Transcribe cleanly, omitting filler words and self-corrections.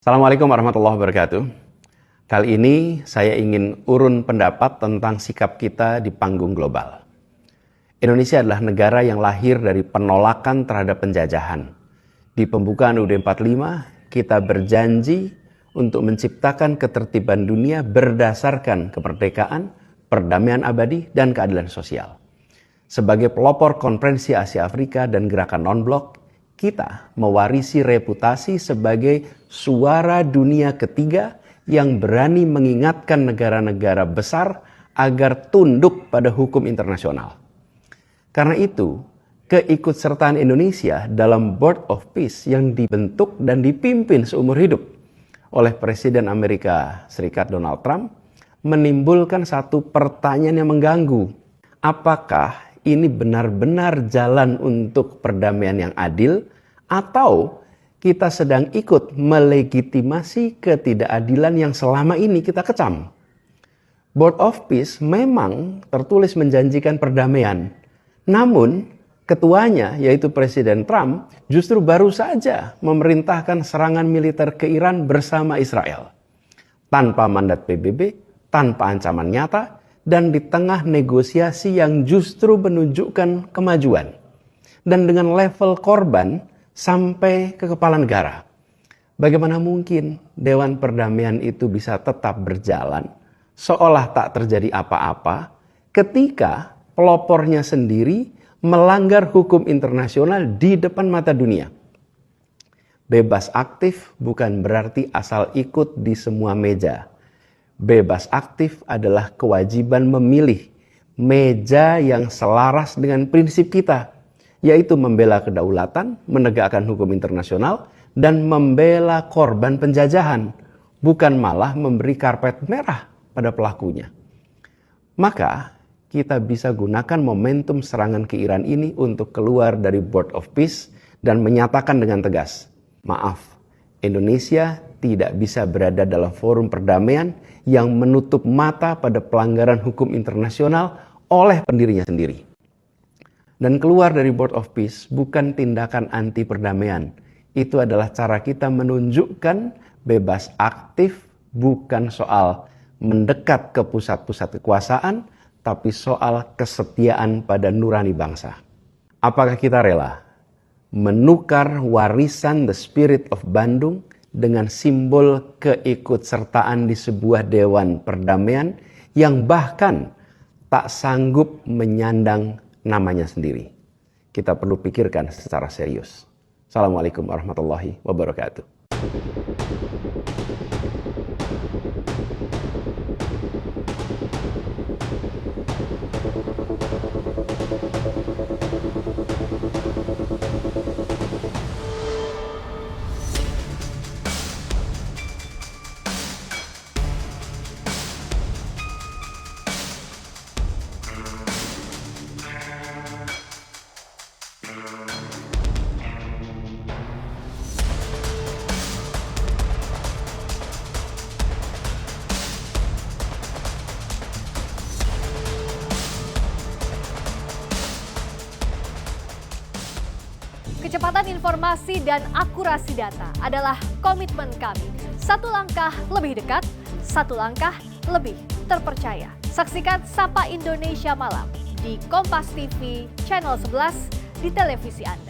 Assalamualaikum warahmatullahi wabarakatuh. Kali ini saya ingin urun pendapat tentang sikap kita di panggung global. Indonesia adalah negara yang lahir dari penolakan terhadap penjajahan. Di pembukaan UUD 45, kita berjanji untuk menciptakan ketertiban dunia berdasarkan kemerdekaan, perdamaian abadi, dan keadilan sosial. Sebagai pelopor Konferensi Asia Afrika dan Gerakan Non-Blok, kita mewarisi reputasi sebagai suara dunia ketiga yang berani mengingatkan negara-negara besar agar tunduk pada hukum internasional. Karena itu, keikutsertaan Indonesia dalam Board of Peace yang dibentuk dan dipimpin seumur hidup oleh Presiden Amerika Serikat Donald Trump menimbulkan satu pertanyaan yang mengganggu. Apakah ini benar-benar jalan untuk perdamaian yang adil, atau kita sedang ikut melegitimasi ketidakadilan yang selama ini kita kecam? Board of Peace memang tertulis menjanjikan perdamaian, namun ketuanya yaitu Presiden Trump justru baru saja memerintahkan serangan militer ke Iran bersama Israel. Tanpa mandat PBB, tanpa ancaman nyata, dan di tengah negosiasi yang justru menunjukkan kemajuan. Dan dengan level korban sampai ke kepala negara. Bagaimana mungkin Dewan Perdamaian itu bisa tetap berjalan seolah tak terjadi apa-apa ketika pelopornya sendiri melanggar hukum internasional di depan mata dunia? Bebas aktif bukan berarti asal ikut di semua meja. Bebas aktif adalah kewajiban memilih meja yang selaras dengan prinsip kita, yaitu membela kedaulatan, menegakkan hukum internasional, dan membela korban penjajahan, bukan malah memberi karpet merah pada pelakunya. Maka kita bisa gunakan momentum serangan ke Iran ini untuk keluar dari Board of Peace dan menyatakan dengan tegas, maaf, Indonesia tidak bisa berada dalam forum perdamaian yang menutup mata pada pelanggaran hukum internasional oleh pendirinya sendiri. Dan keluar dari Board of Peace bukan tindakan anti perdamaian. Itu adalah cara kita menunjukkan bebas aktif bukan soal mendekat ke pusat-pusat kekuasaan, tapi soal kesetiaan pada nurani bangsa. Apakah kita rela menukar warisan The Spirit of Bandung dengan simbol keikutsertaan di sebuah dewan perdamaian yang bahkan tak sanggup menyandang namanya sendiri? Kita perlu pikirkan secara serius. Assalamualaikum warahmatullahi wabarakatuh. Kecepatan informasi dan akurasi data adalah komitmen kami. Satu langkah lebih dekat, satu langkah lebih terpercaya. Saksikan Sapa Indonesia Malam di Kompas TV Channel 11 di televisi Anda.